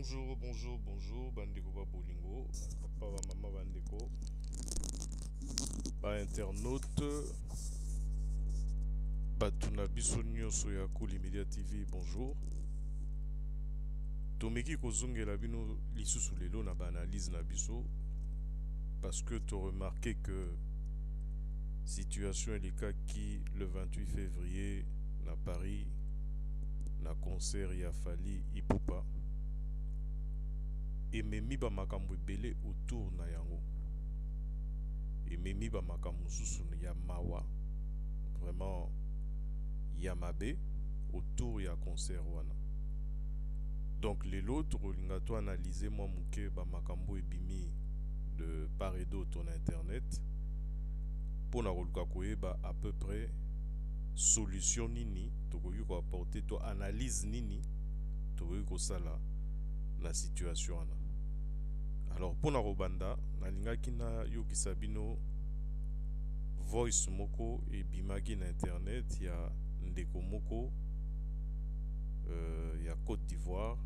Bonjour, bonjour, bonjour, bandeko ba bolingo, papa ba mama bandeko, ba internaute, batuna biso nyonso ya Kuli Media TV, bonjour. Tomeki kozongela bino lisusu lelo na ba analyse na biso parce que tu as remarqué que situation qui le 28 février na Paris na concert ya Fally Ipupa ememi ba makambo ebele autour na yango ememi ba makambo susu ya mawa vraiment ya mabe autour ya concert wana. Donc les autres tolinga to analyser moi muke ba makambo ebimi de part et d'autre na internet pour na koluka koyeba à peu près solution nini tokoki ko apporter to analyse nini tokoki ko sala la situation wana. Alors pour na robanda nalingaki na yokisa bino voice moko ebimaki na internet ya ndeko moko ya Côte d'Ivoire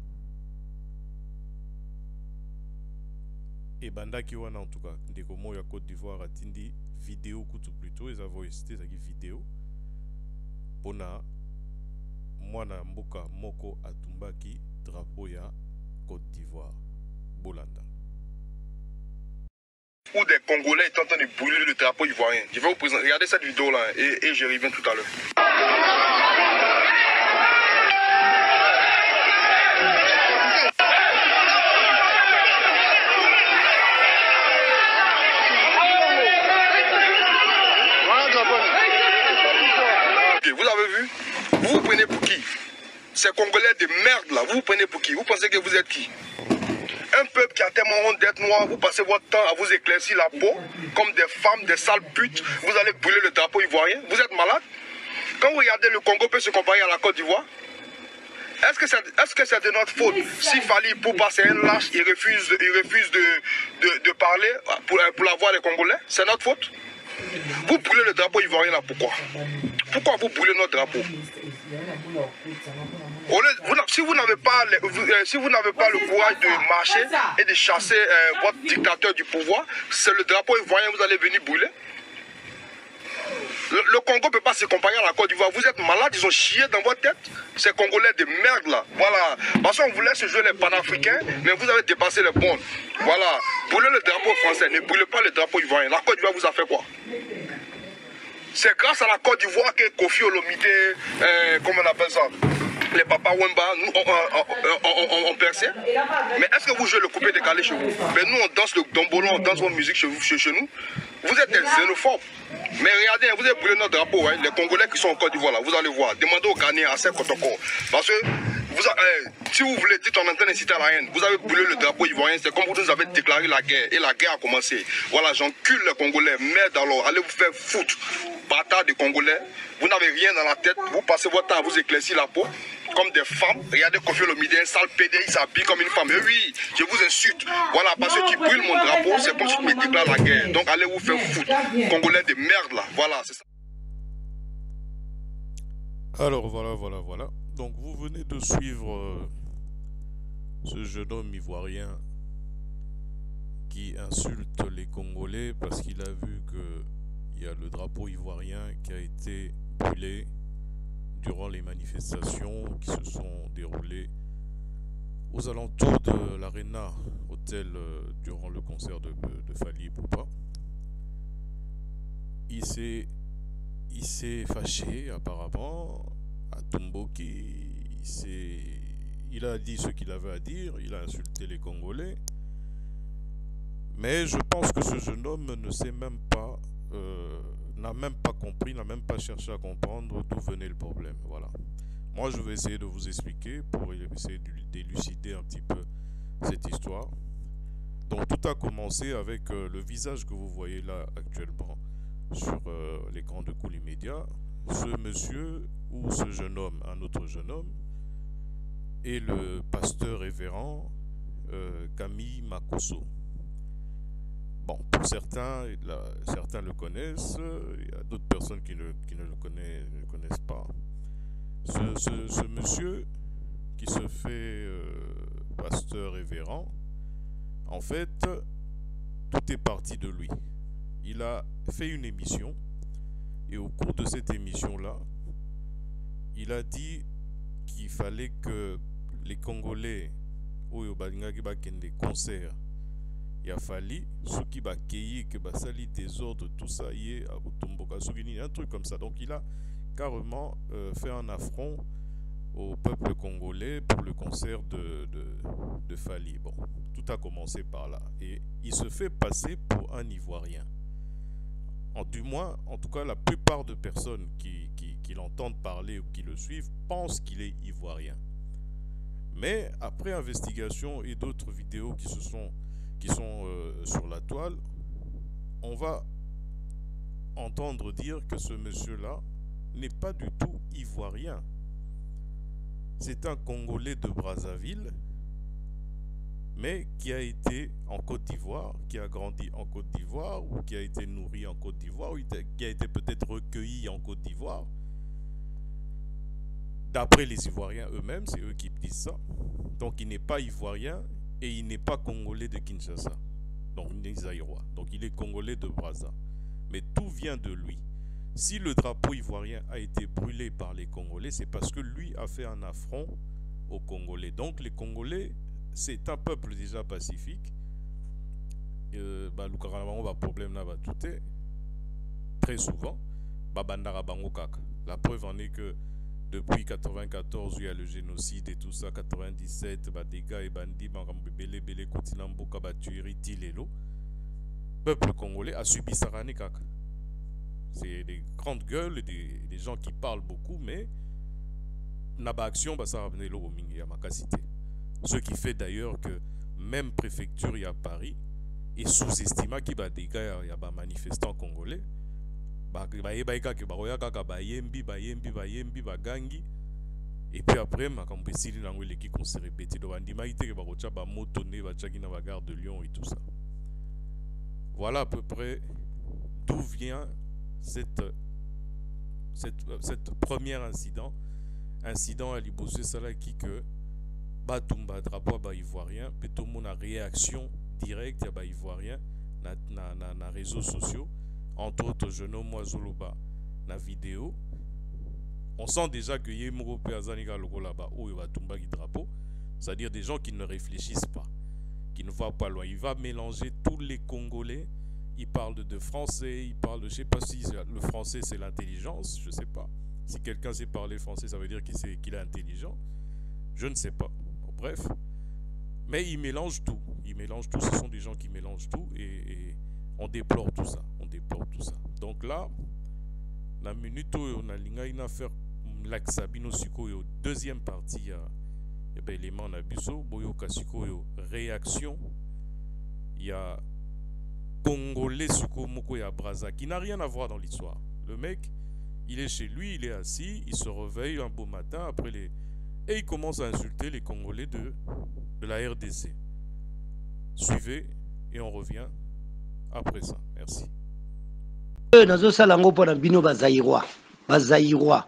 et bandaki wana en tout cas ndeko moko ya Côte d'Ivoire atindi vidéo kutu plutôt eza voice te ezaki vidéo pona mwana mboka moko atumbaki drapeau ya Côte d'Ivoire. Bolanda. Où des Congolais étaient en train de brûler le drapeau ivoirien. Je vais vous présenter. Regardez cette vidéo là et je reviens tout à l'heure. Okay, vous avez vu? Vous vous prenez pour qui? Ces Congolais de merde là, vous vous prenez pour qui? Vous pensez que vous êtes qui? Un peuple qui a tellement honte d'être noir, vous passez votre temps à vous éclaircir la peau comme des femmes, des sales putes. Vous allez brûler le drapeau ivoirien. Vous êtes malade? Quand vous regardez le Congo peut se comparer à la Côte d'Ivoire? Est-ce que c'est de notre faute? Si Fally Ipupa c'est un lâche, il refuse de parler pour la voix des Congolais, c'est notre faute? Vous brûlez le drapeau ivoirien là, pourquoi? Pourquoi vous brûlez notre drapeau? Si vous n'avez pas, le courage de marcher et de chasser votre dictateur du pouvoir, c'est le drapeau ivoirien que vous allez venir brûler. Le Congo ne peut pas se comparer à la Côte d'Ivoire. Vous êtes malade, ils ont chié dans votre tête. Ces Congolais de merde là. Voilà. Parce qu'on voulait se jouer les panafricains, mais vous avez dépassé les bornes. Voilà. Brûlez le drapeau français, ne brûlez pas le drapeau ivoirien. La Côte d'Ivoire vous a fait quoi? C'est grâce à la Côte d'Ivoire que Kofi Olomide, comment on appelle ça, les papas Wemba, nous on percé. Mais est-ce que vous jouez le coupé décalé chez vous? Mais nous on danse le dombolo, on danse votre musique chez nous. Vous êtes des xénophobes. Mais regardez, vous avez brûlé notre drapeau, hein, les Congolais qui sont en Côte d'Ivoire là, vous allez voir. Demandez aux Ghanéens à ces Kotoko. Parce que si vous voulez dire qu'on est en train d'inciter à la haine, vous avez brûlé le drapeau ivoirien, c'est comme vous nous avez déclaré la guerre. Et la guerre a commencé. Voilà, j'encule les Congolais. Merde alors, allez vous faire foutre. Bâtard de Congolais. Vous n'avez rien dans la tête. Vous passez votre temps à vous éclaircir la peau. Comme des femmes. Regardez Kofi Olomide, un sale PD, il s'habille comme une femme. Et oui, je vous insulte. Voilà, parce que tu brûles mon drapeau, c'est comme si tu me déclares la guerre. Donc allez vous faire foutre. Congolais de merde là. Voilà, c'est ça. Alors voilà. Donc vous venez de suivre ce jeune homme ivoirien qui insulte les Congolais parce qu'il a vu qu'il y a le drapeau ivoirien qui a été brûlé durant les manifestations qui se sont déroulées aux alentours de l'Arena Hotel durant le concert de Fally Ipupa. Il s'est fâché apparemment à Tumboki. Il a dit ce qu'il avait à dire, il a insulté les Congolais. Mais je pense que ce jeune homme ne sait même pas, n'a même pas compris, n'a même pas cherché à comprendre d'où venait le problème. Voilà. Moi, je vais essayer de vous expliquer pour essayer d'élucider un petit peu cette histoire. Donc, tout a commencé avec le visage que vous voyez là actuellement sur l'écran de Kuli Media. Ce monsieur ou ce jeune homme, un autre jeune homme, est le pasteur révérend Camille Makosso. Bon, pour certains, certains le connaissent, il y a d'autres personnes qui ne le connaissent pas. Ce monsieur qui se fait pasteur révérend, en fait, tout est parti de lui. Il a fait une émission et au cours de cette émission-là, il a dit qu'il fallait que les Congolais, oyo balingaki bakende concert, il a fallu ceux qui bakei que basali désordre tout ça y est un truc comme ça. Donc il a carrément fait un affront au peuple congolais pour le concert de Fali. Bon, tout a commencé par là. Et il se fait passer pour un Ivoirien. Du moins, en tout cas, la plupart de personnes qui l'entendent parler ou qui le suivent pensent qu'il est Ivoirien. Mais après investigation et d'autres vidéos qui sont sur la toile, on va entendre dire que ce monsieur-là n'est pas du tout Ivoirien. C'est un Congolais de Brazzaville, mais qui a été en Côte d'Ivoire, qui a grandi en Côte d'Ivoire, ou qui a été nourri en Côte d'Ivoire, ou qui a été peut-être recueilli en Côte d'Ivoire. D'après les Ivoiriens eux-mêmes, c'est eux qui disent ça. Donc il n'est pas Ivoirien et il n'est pas Congolais de Kinshasa. Donc il est Zaïrois. Donc il est Congolais de Brazza. Mais tout vient de lui. Si le drapeau ivoirien a été brûlé par les Congolais, c'est parce que lui a fait un affront aux Congolais. Donc les Congolais, c'est un peuple déjà pacifique. Problème là, tout est très souvent. La preuve en est que depuis 94, il y a le génocide et tout ça, 97, dégâts et bandits, peuple congolais a subi ça. C'est des grandes gueules, des gens qui parlent beaucoup, mais naba action, ce qui fait d'ailleurs que même préfecture il y a Paris est sous-estima qu'il y a des gars, il y a des manifestants congolais. Et puis après, l'équipe s'est répété. De Lyon et tout ça. Voilà à peu près d'où vient cette premier incident à Libosé Salaki que Batumba drapeau ba ivoirien, peut tout le monde a réaction directe à ba ivoirien na réseaux sociaux, entre autres Jeune moi Zoloba na vidéo. On sent déjà que Yemuro Peazanika Logo là-bas où il va tomber le drapeau, c'est-à-dire des gens qui ne réfléchissent pas, qui ne voient pas loin. Il va mélanger tous les Congolais. Il parle de français, il parle de, je sais pas si le français c'est l'intelligence, je sais pas. Si quelqu'un sait parler français, ça veut dire qu'il est intelligent. Je ne sais pas. Bon, bref. Mais il mélange tout. Il mélange tout. Ce sont des gens qui mélangent tout et on déplore tout ça. On déplore tout ça. Donc là, la minute où on a une affaire l'axabino sikoyo deuxième partie, il y a élément nabiso, boyo kasikoyo réaction. Il y a Congolais Suko Mokoya Braza qui n'a rien à voir dans l'histoire. Le mec, il est chez lui, il est assis, il se réveille un beau matin après les... et il commence à insulter les Congolais de la RDC. Suivez et on revient après ça. Merci. Nazo salango pona bino bazaïrois. Bazaïrois.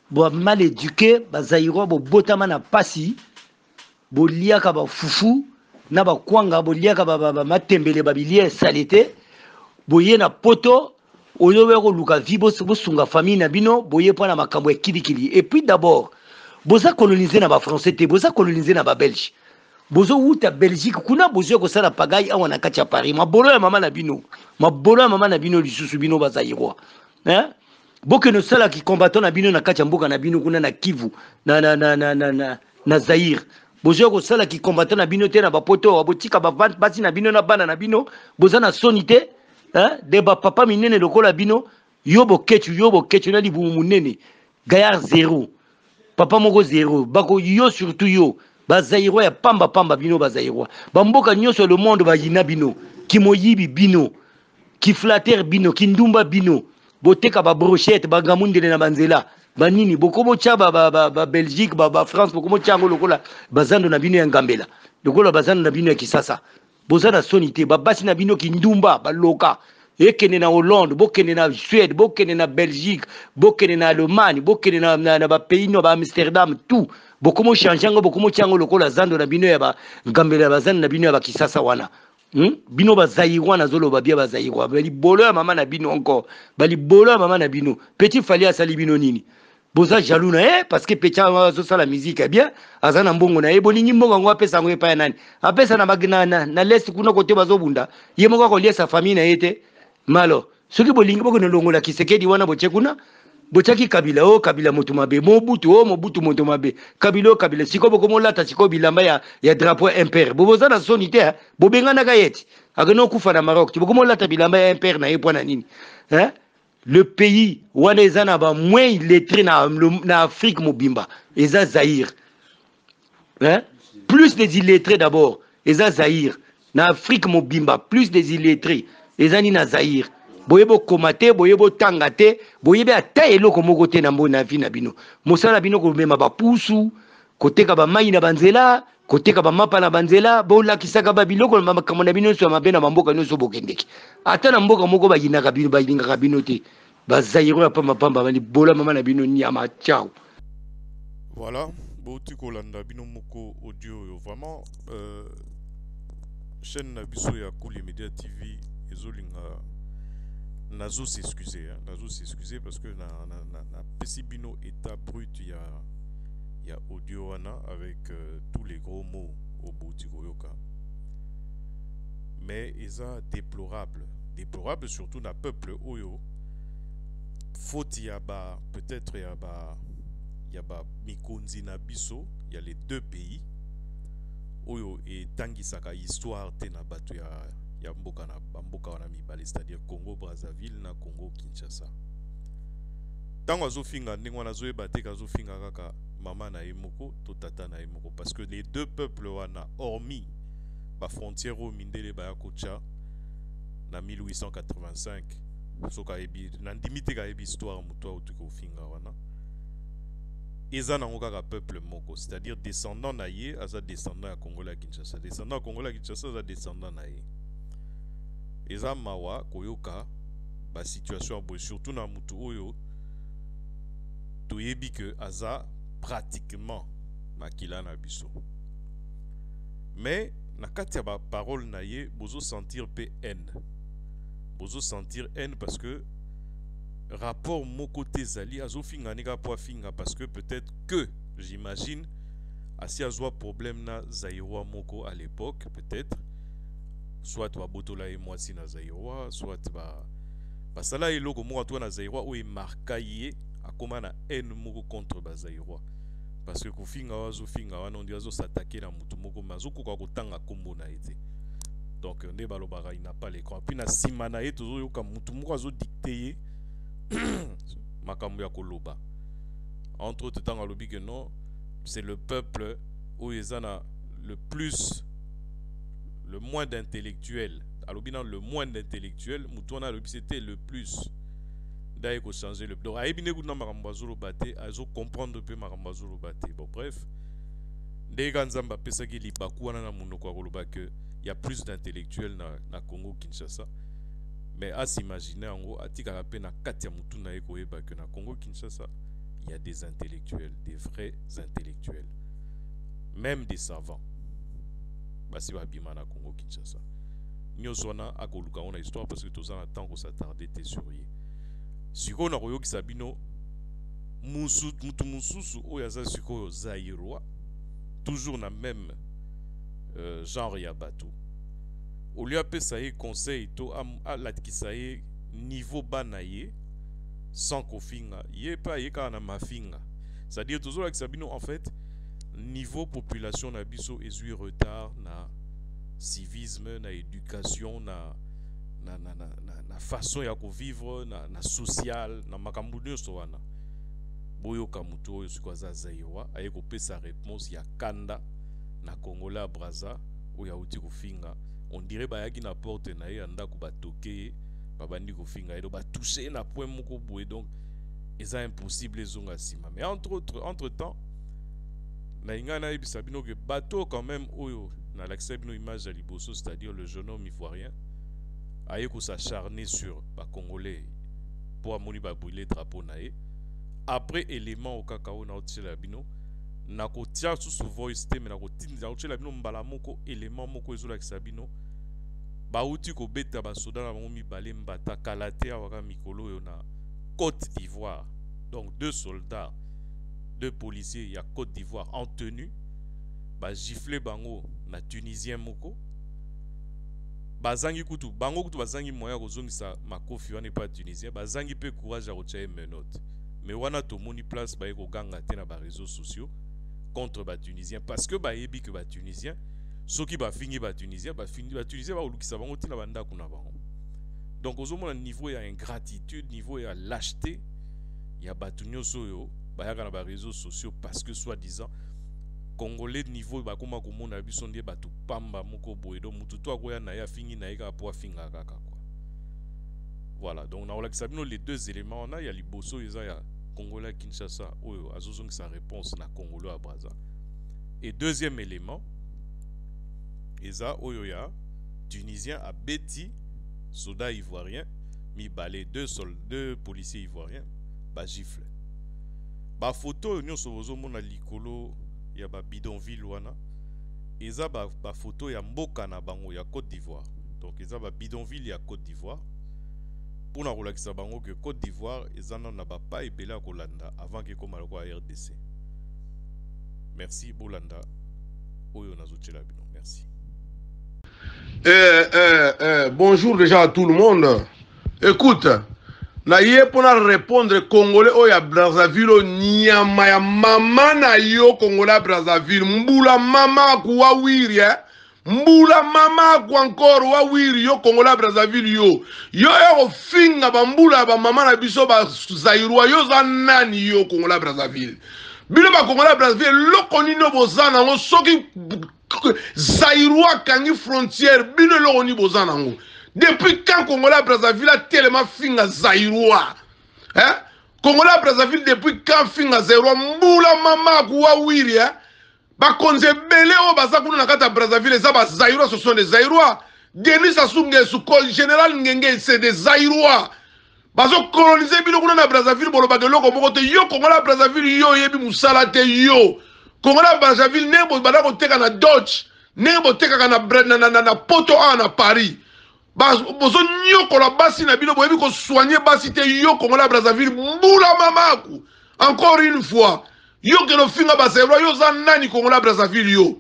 Bo mal éduqué, bazaïrois bo botama na pasi. Bo liaka ba fufu. Na ba kwanga bo liaka ba matembele ba bilie salite. Boye na poto oyo weko luka vibo sunga famille na bino boye pona makambo ya kilikili. Et puis d'abord, boza coloniser na ba français te, boza coloniser na ba belge. Bozo uta Belgique kuna bozo ko sala pagaille awa na kati ya Paris. Mabolo ya mama na bino. Mabolo ya mama na bino lisusu bino bazaïrois. Hein? Boke no sala ki combattant na bino na kati ya mboka na bino kuna na Kivu na Zaïre. Bozo ko sala ki combattant na bino te na ba poto abotika ba basi na bino na bana na bino boza na sonité, hein? De ba papa minene lokola bino yobo kechu na libu munene. Gaillard zéro. Papa moko zéro. Bako yo surtout yo. Bazaïrois ya pamba bino bazaïrois. Bamboka nyoso le monde ba yina bino. Kimoyibi bino. Ki flatter bino, ki ndumba bino. Boteka ba brochette, ba gamundele na banzela. Banini bokomo cha ba Belgique, ba France, bokomo cha ngolo kola bazando na bino ya ngambela. Lokola bazando na bino ya kisasa. Bozana sonité, ba basi na bino ki ndumba, ba loka. ekende na Hollande, bokende na Suède, bokende na Belgique, bokende na Allemagne, bokende na ba pays no ba Amsterdam tout. Bokomo changeango bokomo tiango lokola zando na bino ya ba ngambela bazana na bino ya ba Kisasa wana. Bino ba Zaïrois na zolo ba bia ba Zaïrois. Bali bolo ya mama na bino encore. Bali bolo ya mama na bino. Petit Fally asali bino nini? Boza jaloux na parce que Pecha zo sala musique est bien. Azana mbongo na bolingi mbongo ngo apesa ngo epa nani? Apesa na bagina na lest kuna kote bazobunda. Ye moko ko lier sa famille na yete. Malo. Soki bolingi boko no longola Kisekedi wana boche kuna. Bochaki Kabila o Kabila moto mabe Mobutu o Mobutu moto mabe Kabila o Kabila siko boko molata siko bilamba ya drapeau impair boboza na sonité bobenga ka yeti agano kufa na Maroc tu boko molata bilamba ya impair na yepo na nini le pays wana ezana ba moins illettré na Afrique mobimba eza Zaïre plus des illettrés d'abord eza Zaïre na Afrique mobimba plus des illettrés ezani na Zaïre boyebo komate boyebo tangate boyebe ata eloko moko te na mbona vi na bino mosala bino ko mema ba pusu koteka ba mai na banzela koteka ba mapa na banzela bolakisaka ba biloko na makambo na bino so mabe na mboka nyonso bokendeki ata na mboka moko bayinaka bino bayingaka bino te bazaïro ya pamba pamba bali bola mama na bino nyama ciao. Voilà, boti kolanda bino moko audio vraiment chaîne na biso ya Cool Media TV ezolinga nazo s'excuser parce que na pesibino état brut il y a audio wana avec tous les gros mots au bouti koyoka mais eza déplorable surtout na peuple oyo faute ya ba peut-être ya ba mikonzi na biso il y a les deux pays oyo et tangisaka histoire te na bato ya mboka na bamboka wana mibale c'est-à-dire Congo Brazzaville na Congo Kinshasa tango azofinga ndenge wana azoyeba te kazofinga kaka mama na ye moko to tata na ye moko parce que les deux peuples wana hormis ba frontière o mindele ba yakocha na 1885 soka ebi na ndimite ka ebi histoire muto autuko finga wana eza nango kaka peuple moko c'est-à-dire descendant na ye aza descendant ya Congo la Kinshasa descendant ya Congo la Kinshasa aza descendant na ye eza mawa koyoka ba situation boy surtout na mutu oyo toyebi que aza pratiquement makila na biso mais na kati ya ba parole na ye bozo sentir pe haine parce que rapport moko te zali azofinga nika po afinga parce que peut-être que j'imagine asi azwa problème na Zaïrois moko à l'époque peut-être soit babotola ye mwasi na Zaïrois soit basala eloko moko to na Zaïrois oyo marka ye akoma na haine moko contre ba Zaïrois parce que kofinga wazofinga wana on dit s'attaquer na mutu moko mazokoka kotanga kombo na ete donc nde balobaka il n'a pas l'écran puis na sima na ye tozoyoka mutu moko azodicte makambo ya koloba entre autres temps alobi que non c'est le peuple où ils en a le moins d'intellectuels alobi dans le moins d'intellectuels mutu wana alobi c'était le plus d'ailleurs ko changer le donc ayebi ne kuna makambo azoloba te azo comprendre peu makambo azoloba te bon bref ndenge nzamba pesaki libaku wana na monoko ya koloba que il y a plus d'intellectuels na Congo Kinshasa mais à s'imaginer en gros atika pe na kati ya mutu na ekoyeba que na Congo Kinshasa il y a des intellectuels, des vrais intellectuels, même des savants. Basi ba bima na Congo Kinshasa. Nyoso na akoluka on a histoire parce que tous en temps qu'on s'attarder te sur ye. Siko na koyo kisabino mutu mususu oya za siko Zaïrois toujours na même genre ya bateau. Au lieu de ça conseil to à la kisaye niveau banaye sans kofinga yé pas yé kana mafinga c'est-à-dire toujours avec sabino en fait niveau population na biso ezui retard na civisme na éducation na façon ya ko vivre na social na makambo nyonso wana boyo kamuto oyo sikwaza Zaïrois aye ko pesa réponse ya kanda na Congola Brazza oyo auti kofinga on dirait bayaki na porte na ye anda ko batoke babandi kofinga edo ba toucher na point moko boye donc eza impossible ezonga sima mais entre temps na inga na ebisa bino que bateau quand même oyo na l'accès bino image à liboso c'est-à-dire le jeune homme ivoirien aye ko s'acharner sur ba Congolais pour amoni ba brûler drapeau nae. Après élément au cacao na otila bino na ko tia sous voice te mais na ko tinza otila bino mbala moko élément moko ezola kisabino ba uti ko beta ba soda na bango mibale mbata kalate awaka mikolo yo na Côte d'Ivoire. Donc 2 soldats, 2 policiers ya Côte d'Ivoire en tenue ba gifler bango na tunisien moko bazangi kutu bango kutu bazangi moya kozongisa makofi wana pas tunisien bazangi pe courage ya kotia menotte mais wana tomoni place ba ko ganga te na ba réseaux sociaux contre ba tunisien parce que ba yebi que ba tunisien soki ba fingi ba tunisien ba tunisien ba olukisa bango tina banda kuna bango. Donc au moins niveau ya ingratitude, niveau ya lâcheté, ya batunyo soyo ba yaka na ba réseaux sociaux parce que soi-disant Congolais niveau ba koma komona biso ndie batu pamba moko boedo mutu to akoya na ya fingi na eka po finga kaka quoi. Voilà, donc na olakisa bino les deux éléments on a ya liboso eza ya Congolais Kinshasa oyo azozong sa réponse na Congolais à Brazza. Et deuxième élément eza oyo ya Tunisien à Beti soldats ivoiriens mi balé 2 policiers ivoiriens ba gifle. Ba photo nyonso bozomona likolo ya ba bidonville wana eza ba photo ya mboka na bango ya Côte d'Ivoire. Donc eza ba bidonville ya Côte d'Ivoire pour na kolakisa bango que Côte d'Ivoire eza na ba pa ebela kolanda avant que koma kwa RDC. Merci Bolanda oyo nazochela bino. Merci. Bonjour déjà à tout le monde. Écoute, na ye pour répondre Congolais oya Brazzaville nyama ya mama na yo Congolais Brazzaville mbula mama kwa wiri mbula mama kwa encore wa wiri yo Congolais Brazzaville yo finga ba mbula ba mama na biso ba Zairwa yo za nani yo Congolais Brazzaville bino ba Congolais Brazzaville lokoni no bozana ngo soki Zairwa kangi frontière bino lokoni bozana ngo. Depuis quand Congolais Brazzaville a tellement finga Zairwa? Hein? Congolais Brazzaville depuis quand finga Zairwa? Mbula mama kuwa wiri ba konze bele o baza kuna na kata Brazzaville za ba Zairwa ce sont des Zairwa. Denis Sassou Nguesso général Ngenge c'est des Zairwa. Bazo coloniser bino kuna na Brazzaville bolo ba de loko moko te yo Congolais Brazzaville yo yebi musala te yo. Congolais Brazzaville nebo bana ko teka na Dodge, nebo teka na poto na Paris. Bozo nyoko la basi na bino boyebi ko soigner basi te yo Congolais Brazzaville mbula mamaku encore une fois yo ke no finga ba Zairwa yo za nani Congolais Brazzaville yo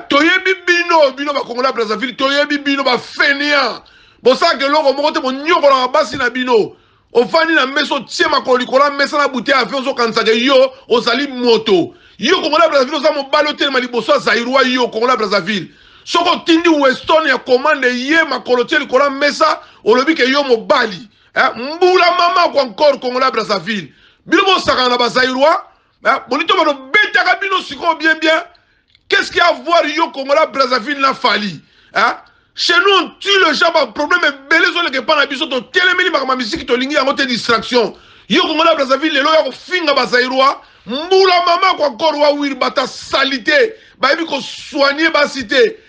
toyebi bino ba Congolais Brazzaville toyebi bino ba fenia bosa ke loko moko te bo nyoko la basi na bino ofani na meso tie makoli kola mesa na bouteille avion zo kanisa ke yo ozali moto yo Congolais Brazzaville za mo balotel ma liboso Zairwa yo Congolais Brazzaville. Soko tindi Weston ya commande ye makolotiel kola mesa olobi ke yo mobali mbula mama kwa encore Congolais Brazzaville bino bo saka na ba Zairwa bonito ba beta ka bino siko bien qu'est-ce qu'il y a à voir yo Congolais Brazzaville na fali chez nous on tue le genre ba problème belé zo le ke pa na biso to telemeli makama musique to lingi ya ngote distraction yo Congolais Brazzaville lelo ya ko finga ba Zairwa mbula mama kwa encore wa wir bata salité ba yebi ko soigner ba cité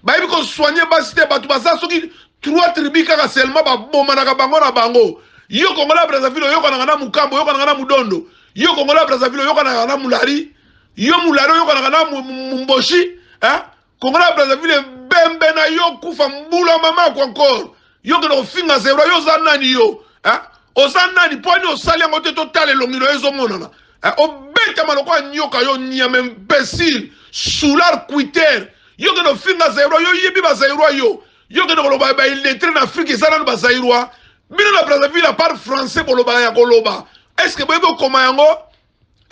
ba yebi ko soigner ba cité batu baza soki 3 tribus kaka seulement ba bomanaka bango na bango yo Congolais Brazzaville yo kana na mukambo yo kana na mudondo yo Congolais Brazzaville yo kana na mulari yo mulari yo kana na mumboshi Congolais Brazzaville bembe na yo kufa mbula mama kwa encore yo kana finga zero yo za nani yo oza nani poni osali yango te totale longilo ezo monana obeta maloko nyoka yo nyame imbécile soulard quitter yo que no finga Zairwa yo yebi ba Zairwa yo que no ba illettré en Afrique ezana ba Zairwa bino na Brazzaville à part français boloba ya koloba est-ce que boyebo koma yango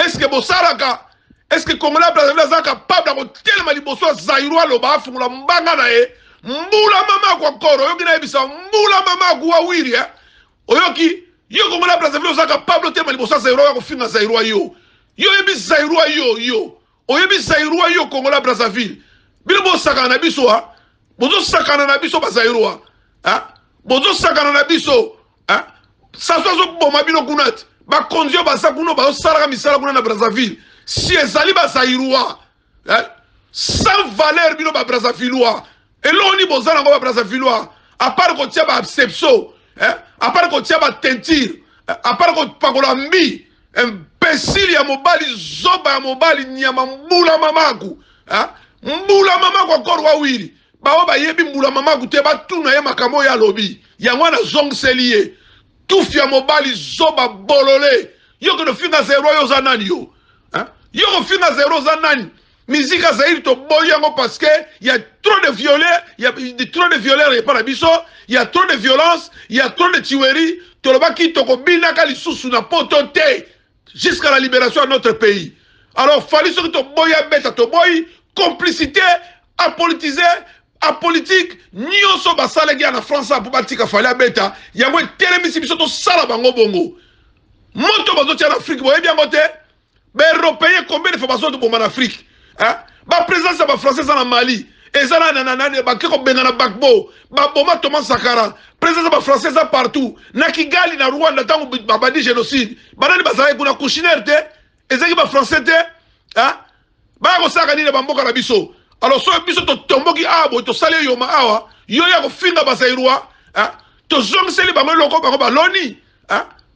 est-ce que bosaraka est-ce que Congolais Brazzaville za capable de tellement liboso Zairwa loba afungula mbanga na e mbula mama kwa koro yo kina ebisa mbula mama kwa wiri oyoki yo Congolais Brazzaville za capable de tellement liboso Zairwa ko finga Zairwa yo yebi Zairwa yo oyebi Zairwa yo Congolais Brazzaville bino bo sakana na biso bozo sakana na biso ba Zairwa bozo sakana na biso saso zo boma bino kunat ba kondio ba sakuno ba osala misala kuna na Brazzaville si ezali ba Zairwa sans valeur bino ba Brazzaville eloni bozana ngo ba Brazzaville À part qu'on tient à Sepso, à part qu'on tient à Tentir, à part qu'on Pagolambi, imbécile, ya mobali, zoba ya mobali, nyama mbula mamaku. Mbula mamaku encore wawiri. Bao ba yebi mbula mamaku te ba tuna ye makamo ya lobby. Ya mwana zong selie. Tout ya mobali, zoba bolole. Yo que le fin à zéro yo zanani yo. Yo que fin à zéro zanani. Musique à Zahir to boyango parce que il y a trop de violets, il y a trop de violeurs et pas la biso, il y a trop de violence, il y a trop de tueries. Toloba ki toko bina kali susu na potote jusqu'à la libération de notre pays. Alors fallait ce que to boya beta to boy complicité apolitisé apolitique nyonso basala gi na France pour batika fallait beta yango telemisi biso to sala bango bongo. Moto bazo tia en Afrique boye bien côté. Ben européen combien de fois bazo to bomba en Afrique? Ba présence ba français en Mali ezala nanana ba keko bengana bakbo ba boma Thomas Sankara présence ba français partout na Kigali na Rwanda tango ba di génocide banani bazala kuna kushiner te ezaki ba français te ba ko saka ni ba mboka na biso alors so biso to tomboki abo to sale yo ma awa yo ya ko finga ba sairwa to zongseli bango loko bango ba loni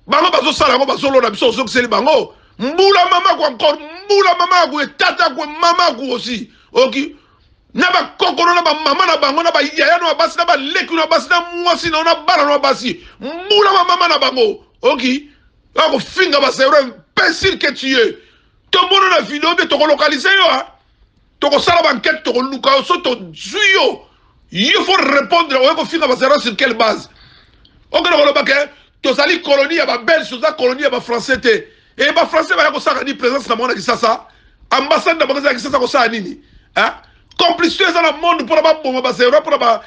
bango bazo sala bango bazo lona biso zongseli bango mbula mama ko encore mbula mama ko tata ko mama ko aussi ok na ba kokoro na ba mama na bango na ba yaya no basi na ba leku na basi na mwasi na bara no basi mbula mama na bango ok ko finga ba c'est vrai imbécile que tu es to mono na vidéo de to localiser yo to ko sala ba enquête to luka so to zuyo il faut répondre ko finga ba c'est vrai sur quelle base ok no ba ke to sali colonie ya ba belge so za colonie ya ba français te et ba français ba ko saka ni présence na mona kisasa ambassade na ba kisasa ko sa nini complicité dans le monde pour ba bomba ba zéro pour ba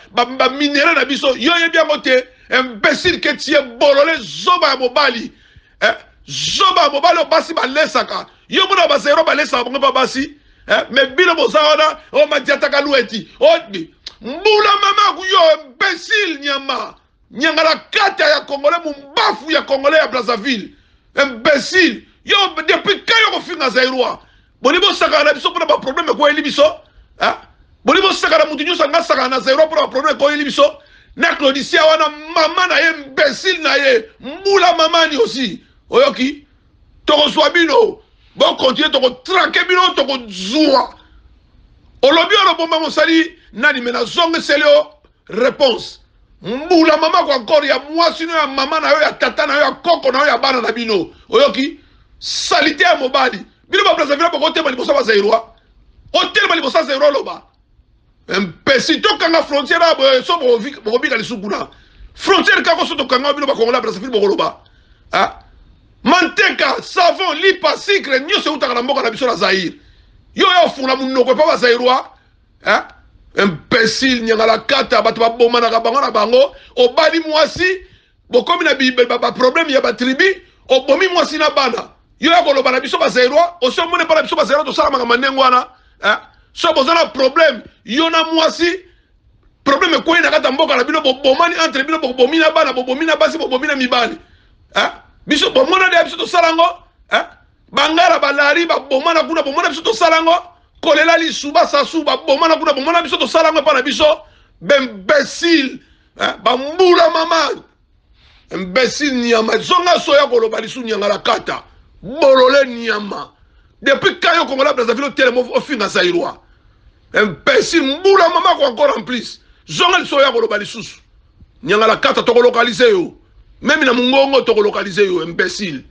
minéral na biso yo ye bien côté imbécile que tu es bololé zoba mobali zoba mobali basi ba lesaka yo mona ba zéro ba lesaka ba basi mais bilo bozana o ma diata kalueti odi mbula mama ku yo imbécile nyama nyangala kata ya congolais mumbafu ya congolais ya Brazzaville imbécile yo depuis quand yo ko finga zairwa boni bo saka na biso pour ba problème ko eli biso bolibo saka na mutu nyonso nga saka na zairwa pour ba problème ko eli biso na Claudicia wana mama na ye imbécile na ye mbula mama ni aussi oyoki toko swabino bon continuer toko tranquille bino toko zua olobi olo bomba mosali nani mena zonge selio réponse mbula mama ko encore ya mwasi no ya mama na yo ya tata na yo ya koko na yo ya bana na bino oyoki salité ya mobali bino ba Brazzaville ba ko tema liboso ba zairwa hotel ba liboso zairwa loba imbécile to kanga frontière abo so bo bika lisukuna frontière kako so to kanga bino ba Kongola Brazzaville bo loba manteka savon lipa sucre nyose utaka na mboka na biso na Zaire yo yo funa munoko pa ba zairwa imbécile nyangala kata bato ba bomana ka bango na bango obali mwasi bokomi na bible ba problème ya ba tribu obomi mwasi na bana yo ya koloba na biso ba zairwa o so mone pa na biso ba zairwa to sala maka manengo wana so bozana problème yo na mwasi problème ko ina kata mboka na bino bomani entre bino bobomi na bana bobomi na basi bobomi na mibali biso bomona de biso to salango bangara balari ba bomana kuna bomona biso to salango kolela li suba sa suba bomana kuna bomona biso to salango pa na biso imbécile ba mbula mama imbécile nyama zonga soya koloba lisu nyanga la kata bolole nyama depuis quand yo Kongola Brazzaville tellement au fin zairwa imbécile mbula mama ko encore en plus zonga lisu ya koloba lisusu nyanga la kata to localiser yo même na mungongo to localiser yo imbécile.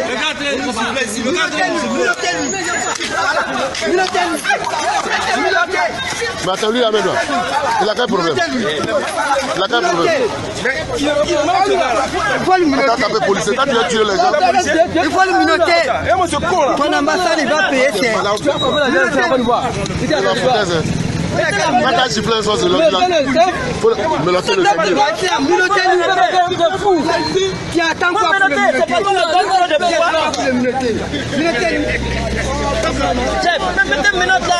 Regardez. Mais attends, lui, amène-toi. Il a quel problème? Il a quel problème? Il faut le minoter. Attends, t'as fait policier. Quand tu as tué les gens. Il faut le minoter. Ton ambassade, il va payer cher. Quand t'as sifflé un sens, c'est l'autre là. Mais la télé, c'est mieux. Qui attend quoi pour le minoter? Chef, mettez une minute là.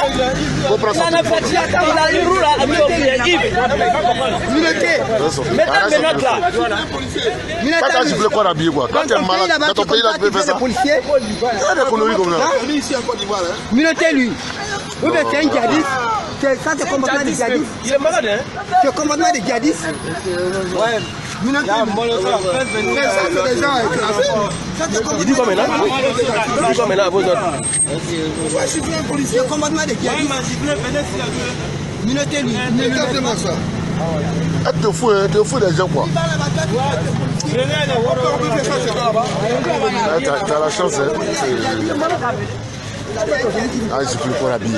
lui. Oui, mais c'est un djihadiste. Ça, c'est combattement des djihadistes. Il est malade, hein? C'est combattement des djihadistes. Ouais. Il dit quoi maintenant? Il dit quoi maintenant à vos autres? Je suis un policier. C'est combattement des djihadistes. Minotez lui. Exactement ça. Tu te fous des gens, quoi. T'as la chance, hein. Ah, il suffit pour l'habiller.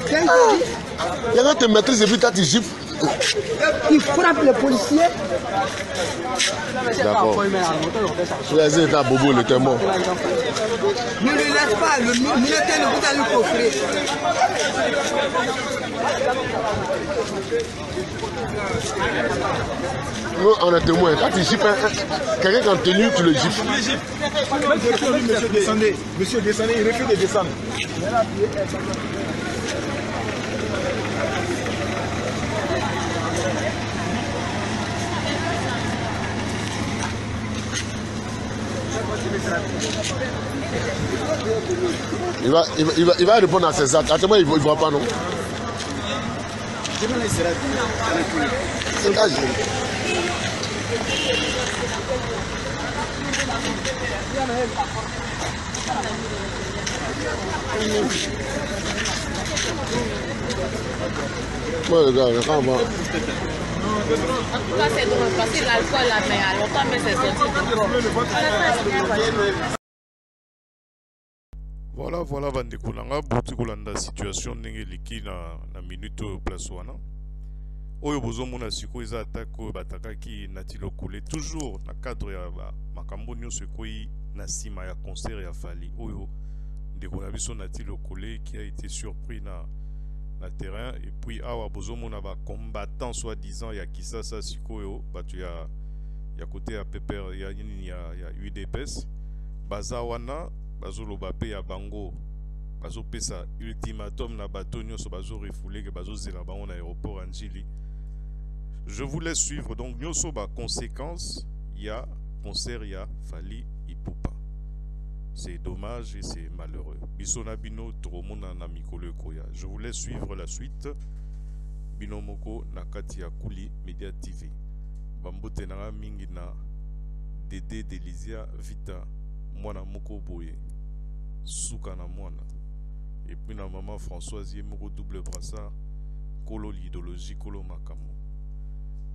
Il y a te maîtrise et puis tu gifles. Il frappe les policiers. D'accord. Les états bobo, il était mort. Ne le laisse pas, le militaire ne vous allez le coffrer. Nous, on est témoins. Quand tu gifles quelqu'un qui est en tenue, tu le gifles. Monsieur, descendez, il refuse de descendre. Il va répondre à ses actes. Attends, il ne voit pas, non? C'est âge. Ouais, regarde, regarde. En tout cas, c'est drôle parce que l'alcool, là, mais à longtemps, mais c'est sorti de voilà, bandeko nanga bouti kolanda situation ndenge liki na minute oyo place wana. Oyo bozomona siko eza attaque oyo batakaki nati lokole toujours na cadre ya makambo nyonso ekoyi na nsima ya concert ya Fally oyo ndeko na biso nati lokole qui a été surpris na terrain et puis awa bozomona ba combattant soi-disant ya Kisasa sikoyo batu ya côté ya Pepper ya UDPS bazawana bazoloba pe ya bango bazopesa ultimatum na bato nyonso bazo refoulé que bazozela bango na aéroport Anjili. Je vous laisse suivre donc nyonso ba conséquences ya concert ya Fally Ipupa. C'est dommage et c'est malheureux. Bisona bino toromona na mikolo koya. Je vous laisse suivre la suite. Binomoko na kati ya Kuli Media TV. Bambote na mingi na Dédé Delizia Vita mwana moko boye. Souka na mwana. Et puis na maman Françoise Yemoko double brassard. Kolo l'idéologie kolo makamo.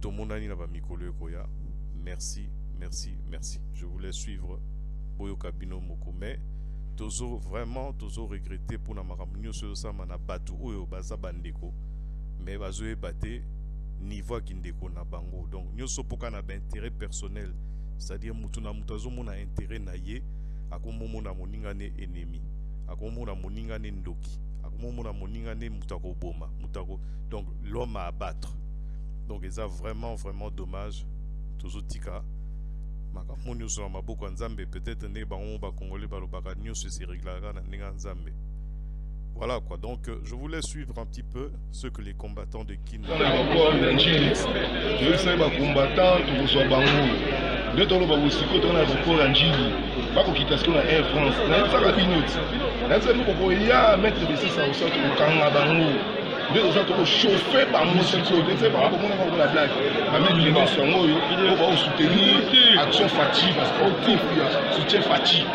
Tomonani na ba mikolo koya. Merci, merci, merci. Je vous laisse suivre. Boyoka bino moko mais tozo vraiment tozo regretter pour na makamnyo so sama na batu oyo baza bandeko mais bazo ebate niveau kindeko na bango donc nyoso poka na ba intérêt personnel c'est-à-dire mutu na mutazo mona intérêt na ye akomomo na moninga ne ennemi akomomo na moninga ne ndoki akomomo na moninga ne mutako boma mutako donc l'homme à abattre donc c'est vraiment dommage tozo tika makamoni sur maboko nzambe peut-être ne bango ba congolais balobaka nyonso se réglera na ninga nzambe. Voilà quoi, donc je vous laisse suivre un petit peu ce que les combattants de Kin. Je sais ba combattants to so bango. De tolo ba bosiko to na boko Anjili. Ba ko kitasiko na Air France. Na saka minutes. Na se ko ko ya mettre de ça au centre ko kanga bango. De ça to chauffer ba mosiko, de ça ba ko mona ko la blague. Ba mettre les gens sur moi, on va soutenir action fatigue parce que soutien fatigue.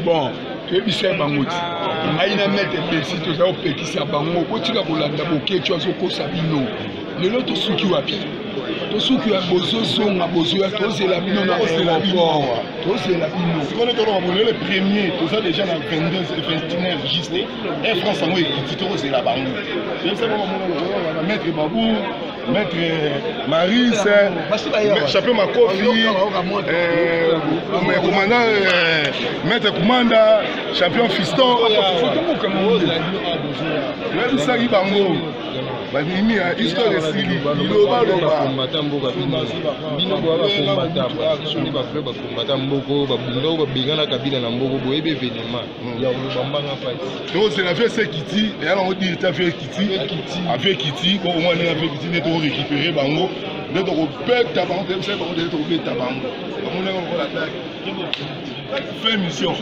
Bon, tu es bien Bangoti. Aïna mettre Pepsi, tu as Pepsi à Bango, tu as Bolanda Boké, tu as Zoko Sabino. Le lot de Suki Wapi. To suki ya bozo zonga bozo ya toze la bino na aéroport. Toze la bino. Si on est dans le premier, tout ça déjà dans 22 29 juste. Et France moi qui toze la bango. Je sais pas on va mettre Babou, mettre Marie, champion Makofi, commandant maître commanda, champion Fiston. Photo comme on dit. Même ça il bango. Banimi histoire esili iloba loba combattant mboka bino ba frère ba combattant mboko ba bunda ba bengana kabila na mboko boyebe événement ya bambanga fight donc c'est la fait c'est Kiti et alors on dit ta fait Kiti avec Kiti bon au moins on a fait Kiti net récupérer bango net au pète bango c'est bango net au pète bango on a la fait mission